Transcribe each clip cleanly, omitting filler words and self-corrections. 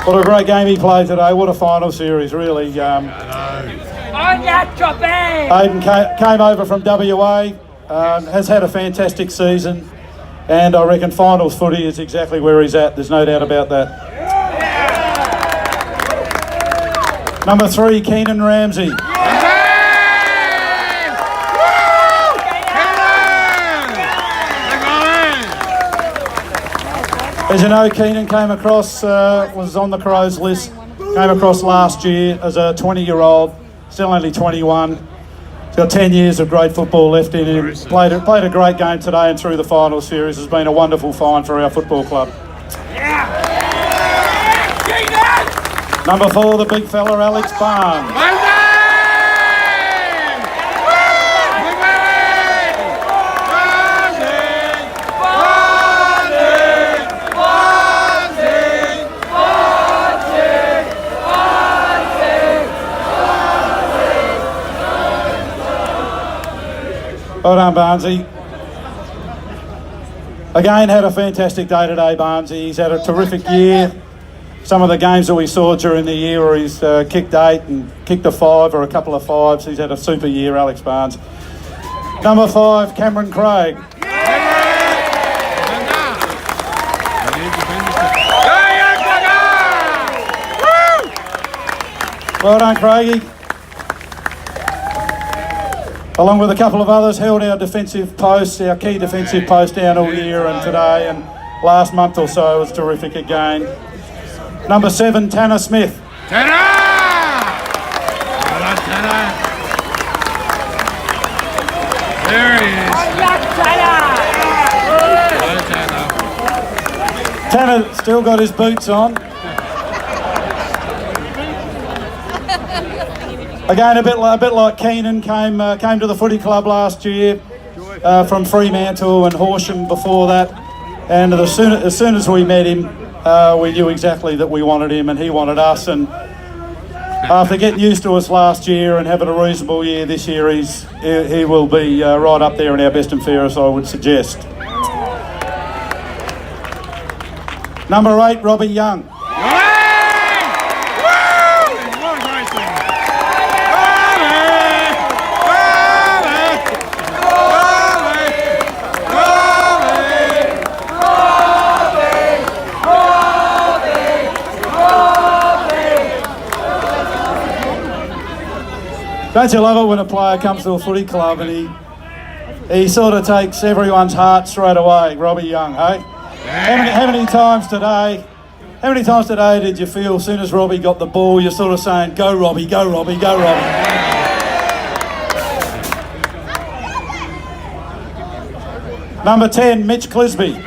What a great game he played today. What a final series, really. Aidan came over from WA, has had a fantastic season, and I reckon finals footy is exactly where he's at. There's no doubt about that. Number 3, Keenan Ramsey. As you know, Keenan came across, was on the Crows list, came across last year as a 20-year-old, still only 21. He's got 10 years of great football left in him. Played a great game today and through the final series. Has been a wonderful find for our football club. Number 4, the big fella, Alex Barnes. Well done, Barnesy. Again, had a fantastic day today, Barnesy. He's had a terrific year. Some of the games that we saw during the year where he's kicked 8 and kicked a 5 or a couple of 5s. He's had a super year, Alex Barnes. Number 5, Cameron Craig. Well done, Craigie. Along with a couple of others, held our defensive posts, our key defensive post down all year and today, and last month or so was terrific again. Number 7, Tanner Smith. Tanner! Well done, Tanner. There he is. Tanner still got his boots on. Again, a bit like Keenan, came to the footy club last year from Fremantle and Horsham before that. And as soon as we met him, we knew exactly that we wanted him and he wanted us. And after getting used to us last year and having a reasonable year this year, he will be right up there in our best and fairest, I would suggest. Number 8, Robbie Young. Don't you love it when a player comes to a footy club and he sort of takes everyone's heart straight away? Robbie Young, hey? How many times today did you feel as soon as Robbie got the ball, you're sort of saying, go Robbie, go Robbie, go Robbie? Number 10, Mitch Clisby.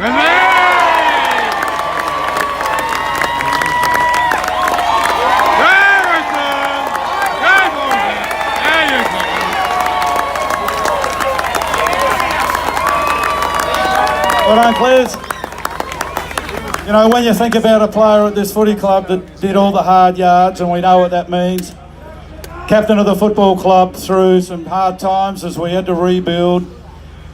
Well done, Claire's. You know, when you think about a player at this footy club that did all the hard yards, and we know what that means, captain of the football club through some hard times as we had to rebuild,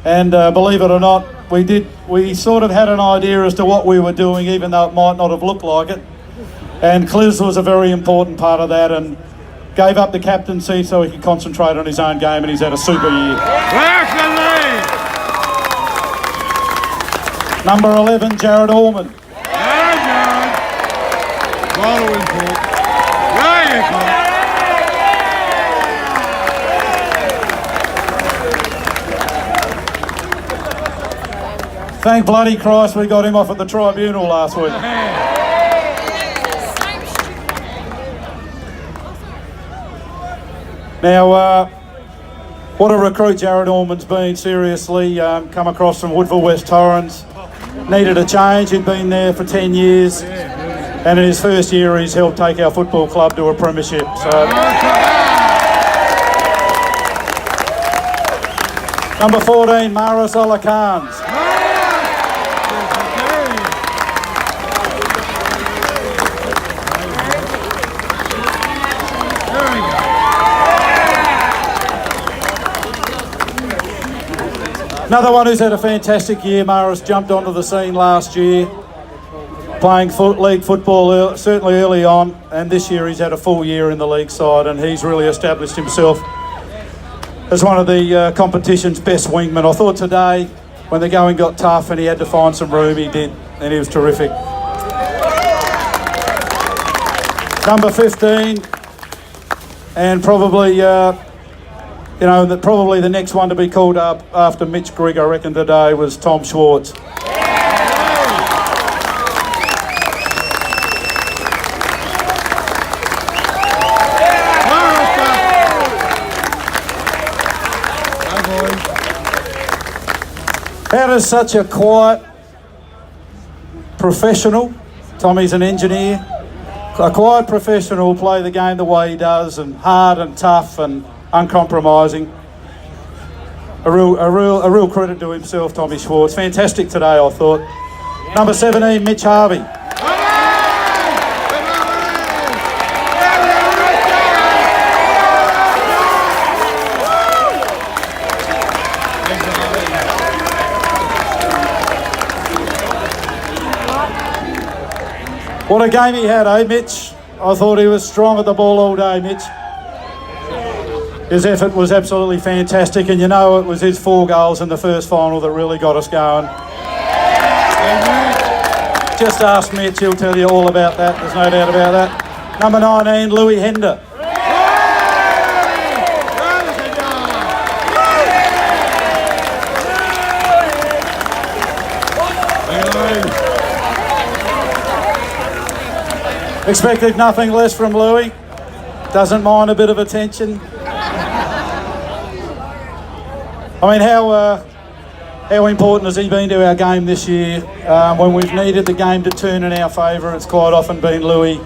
and believe it or not, we sort of had an idea as to what we were doing, even though it might not have looked like it. And Cliz was a very important part of that, and gave up the captaincy so he could concentrate on his own game, and he's had a super year. Number 11, Jared Allman. Thank bloody Christ we got him off at the tribunal last week. Now, what a recruit Jared Allman's been, seriously. Come across from Woodville West Torrens. Needed a change. He'd been there for 10 years. And in his first year, he's helped take our football club to a premiership. So, number 14, Maris Olakans. Another one who's had a fantastic year. Maris jumped onto the scene last year. playing league football certainly early on, and this year he's had a full year in the league side, and he's really established himself as one of the competition's best wingmen. I thought today, when the going got tough and he had to find some room, he did, and he was terrific. Number 15, and probably, probably the next one to be called up after Mitch Grigg, I reckon, today was Tom Schwartz. How does such a quiet professional, Tommy's an engineer, a quiet professional play the game the way he does, and hard and tough and uncompromising? A real credit to himself, Tommy Schwartz. Fantastic today, I thought. Number 17, Mitch Harvey. What a game he had, eh, Mitch? I thought he was strong at the ball all day, Mitch. His effort was absolutely fantastic, and you know it was his 4 goals in the first final that really got us going. Just ask Mitch, he'll tell you all about that, there's no doubt about that. Number 19, Louis Hender. Expected nothing less from Louis. Doesn't mind a bit of attention. I mean, how important has he been to our game this year? When we've needed the game to turn in our favour, it's quite often been Louis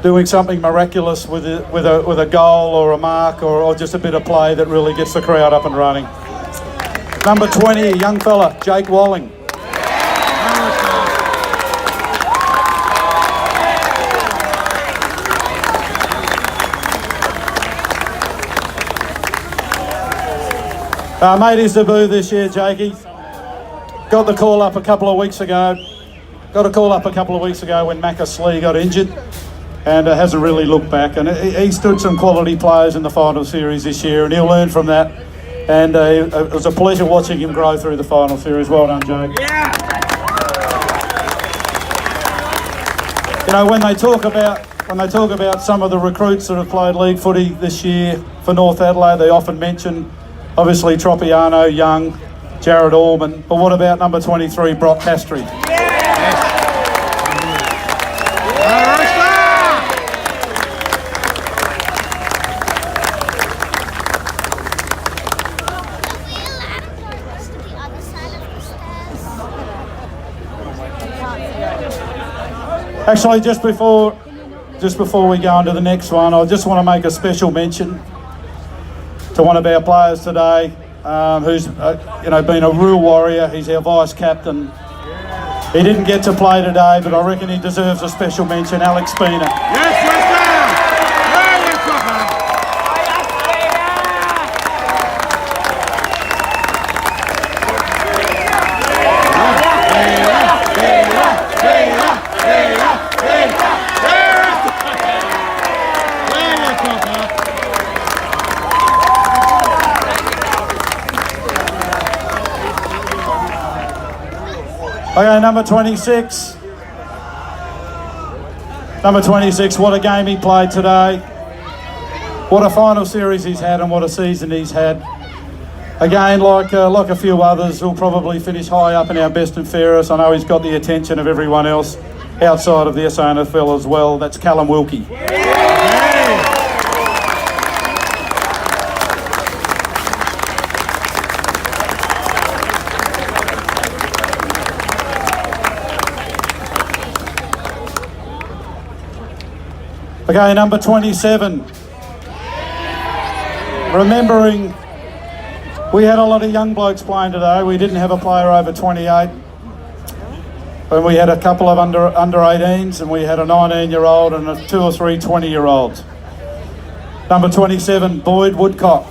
doing something miraculous with a goal or a mark or just a bit of play that really gets the crowd up and running. Number 20, a young fella, Jake Walling. Made his debut this year, Jakey. Got the call up a couple of weeks ago. When Macca Slee got injured, and hasn't really looked back. And he stood some quality players in the final series this year, and he'll learn from that. And it was a pleasure watching him grow through the final series. Well done, Jake. Yeah. You know, when they talk about some of the recruits that have played league footy this year for North Adelaide, they often mention, obviously, Tropiano, Young, Jared Allman, but what about number 23, Brock Castry? Yes. Actually, just before we go on to the next one, I just want to make a special mention to one of our players today, who's been a real warrior. He's our vice captain. He didn't get to play today, but I reckon he deserves a special mention. Alex Spina. Yes, yes, Okay, number 26. Number 26, what a game he played today. What a final series he's had and what a season he's had. Again, like a few others, he'll probably finish high up in our best and fairest. I know he's got the attention of everyone else outside of the SANFL as well. That's Callum Wilkie. Okay, number 27. Remembering we had a lot of young blokes playing today. We didn't have a player over 28. And we had a couple of under 18s, and we had a 19-year-old and 2 or 3 20-year-olds. Number 27, Boyd Woodcock.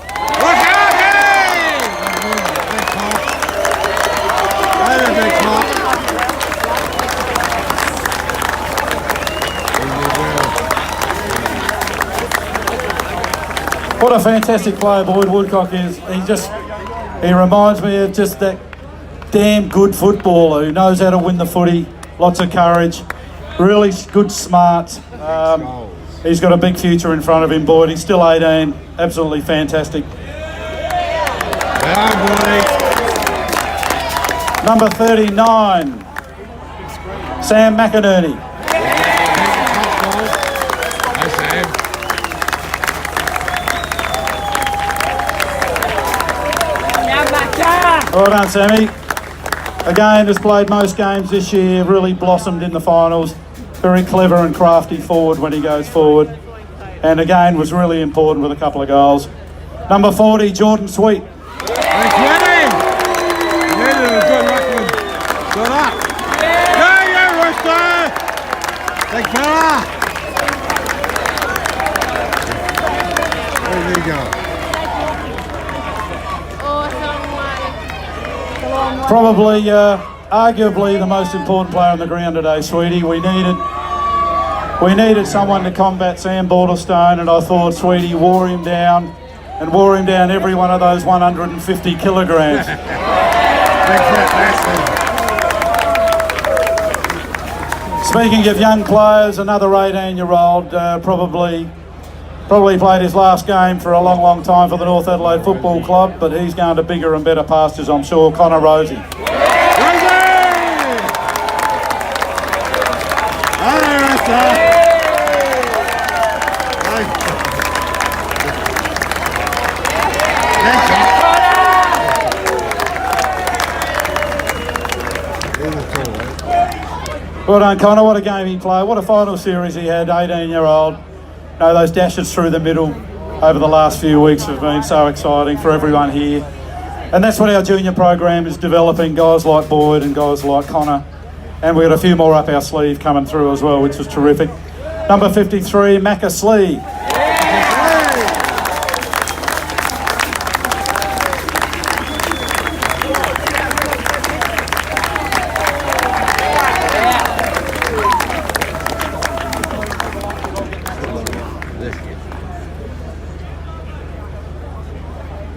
What a fantastic player Boyd Woodcock is. He reminds me of just that damn good footballer who knows how to win the footy, lots of courage, really good smarts. He's got a big future in front of him, Boyd. He's still 18, absolutely fantastic. Well, boy. Number 39, Sam McInerney. Hi, Sam. Well done, Sammy. Again, has played most games this year, really blossomed in the finals. Very clever and crafty forward when he goes forward. And again, was really important with a couple of goals. Number 40, Jordan Sweet. Thanks, Lenny. Good ruckman. Good up. Go, you rooster. Big fella. Where did he go? Probably, arguably the most important player on the ground today, Sweetie. We needed someone to combat Sam Borderstone, and I thought Sweetie wore him down every one of those 150 kilograms. Big fat bastard. Speaking of young players, another 18-year-old probably played his last game for a long, long time for the North Adelaide Football Club, but he's going to bigger and better pastures, I'm sure. Connor Rosie. Well done, Connor. What a game he played. What a final series he had, 18-year-old. Those dashes through the middle over the last few weeks have been so exciting for everyone here. And that's what our junior program is developing, guys like Boyd and guys like Connor. And we've got a few more up our sleeve coming through as well, which is terrific. Number 53, Macca Slee.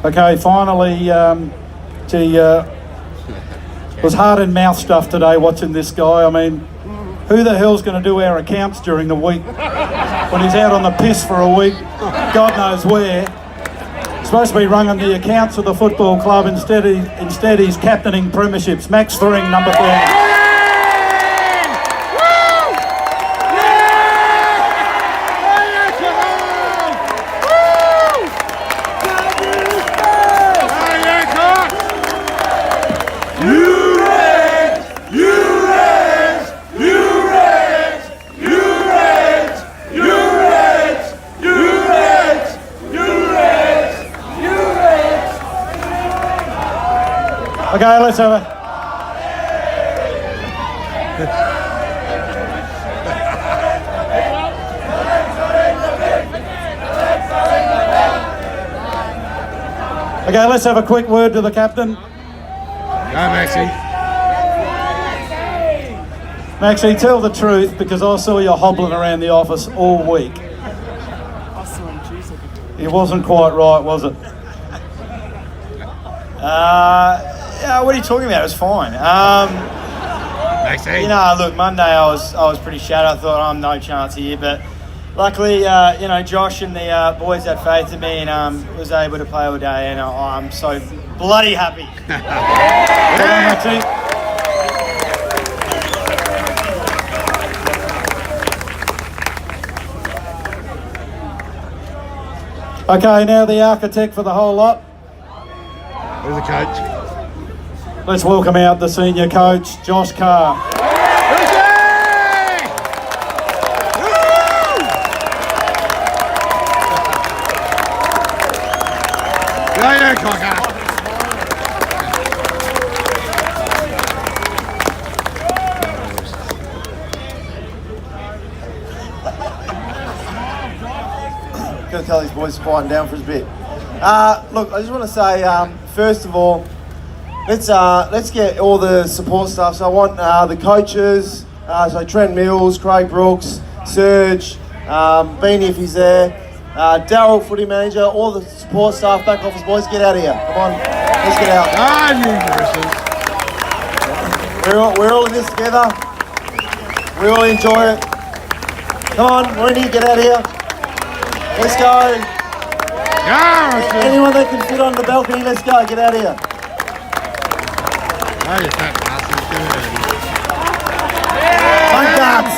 Okay, finally, it was heart and mouth stuff today watching this guy. I mean, who the hell's going to do our accounts during the week when he's out on the piss for a week, God knows where? Supposed to be running the accounts of the football club, instead he's captaining premierships. Max Thring, number 30. Okay, let's have it. Okay, let's have a quick word to the captain. Go, Maxie. Maxie, tell the truth, because I saw you hobbling around the office all week. It wasn't quite right, was it? Yeah, what are you talking about? It was fine. Maxie. You know, look, Monday I was pretty shattered. I thought I'm no chance here, but luckily, you know, Josh and the boys had faith in me and was able to play all day, and I'm so bloody happy. Well done, Maxie. Okay, now the architect for the whole lot. There's the coach. Let's welcome out the senior coach, Josh Carr. Go, you cocker. Gonna tell these boys to quieten down for a bit. Look, I just want to say, first of all, let's get all the support stuff. So I want the coaches, so Trent Mills, Craig Brooks, Serge, Beanie if he's there, Daryl, footy manager, all the support staff, back office boys, get out of here. Come on, let's get out. We're all in this together. We all enjoy it. Come on, we're in here, get out of here. Let's go. Anyone that can fit on the balcony, let's go, get out of here. Fun darts.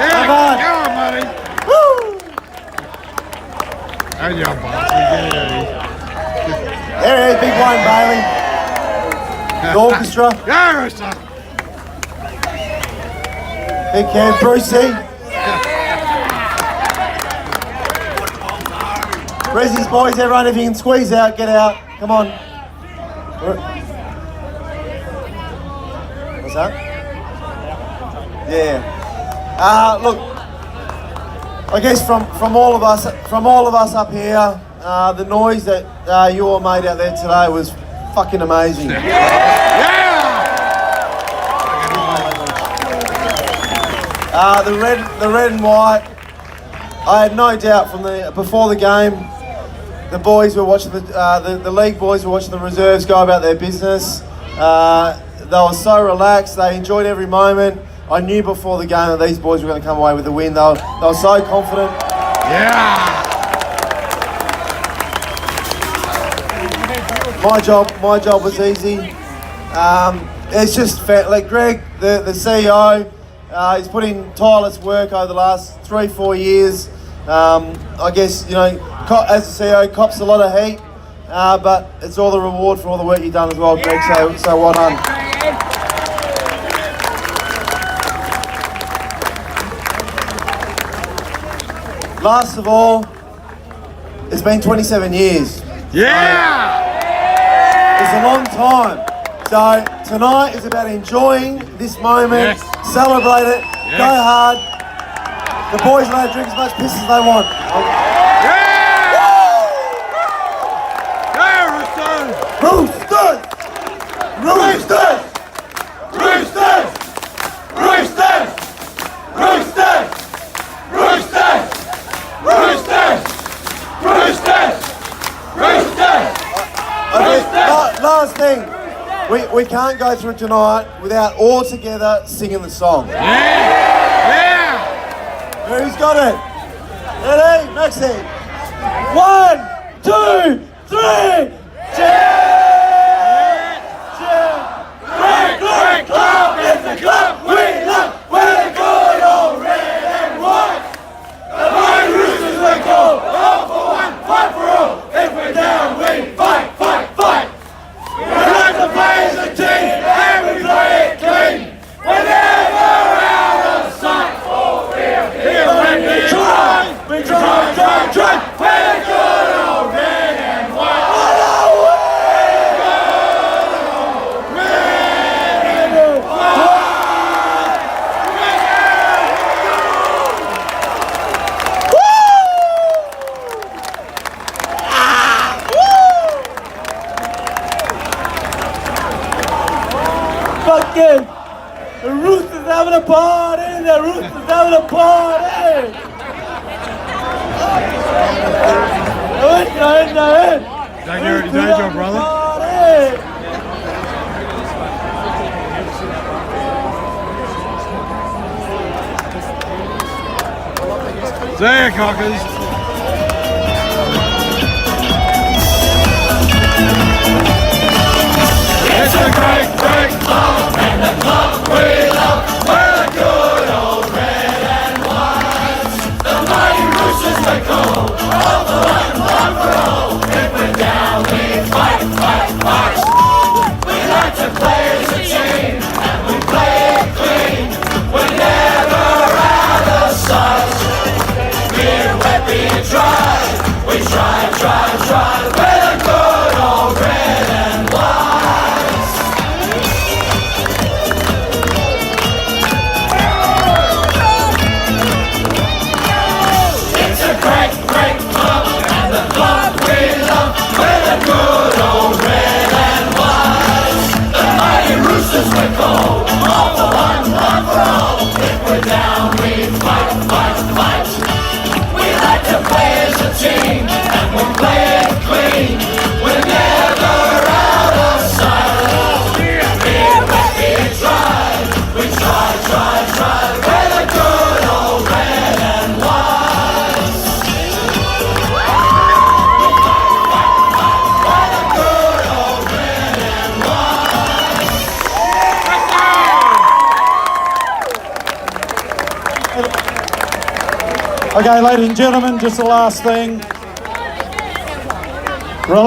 Come on, buddy. Woo! And your bastard, There it is, big one, Bailey. The orchestra. Big hand, Brucey. Breezy's boys, everyone, if you can squeeze out, get out. Come on. What's that? Yeah. Look, I guess from all of us up here, the noise that you all made out there today was fucking amazing. The red and white. I had no doubt from before the game. The boys were watching the league boys were watching the reserves go about their business. They were so relaxed. They enjoyed every moment. I knew before the game that these boys were going to come away with the win. They were so confident. My job was easy. It's just like Greg, the CEO. He's put in tireless work over the last 3-4 years. I guess, you know, as the CEO, cops a lot of heat, but it's all the reward for all the work you've done as well, Greg, so well done. Last of all, it's been 27 years. It's a long time. So tonight is about enjoying this moment, celebrate it, go hard. The boys allowed to drink as much piss as they want. Roosters! Roosters! Roosters! Roosters! Roosters! Roosters! Roosters! Roosters! Roosters! Last thing, we can't go through tonight without all together singing the song. Who's got it? Ready? Maxine. 1, 2, 3. Great club is the club we love. We're the good old red and white. The mighty roosters we call. All for one, fight for all. If we're down, we fight, fight, fight. We like to play as a team and we play it clean. We're never out of sight. We try. We're the good old red and white. Fucking the Roosters having a party. The Roosters having a party. No. Done your job, brother. See ya, cockers. It's a great club, and the club we love. We're the good old red and white. The mighty roosters we call. All for one for all. If we're down, we fight, fight, fight. We like to play as a team, and we play it clean. We're never out of sight. We're wet, we're dry. We try. We're the good old red and white. It's a great club, and the club we love. We're the good old red and white. The mighty roosters we call. All for one for all. If we're down, we fight, fight, fight. We like Okay, ladies and gentlemen, just the last thing. Relax.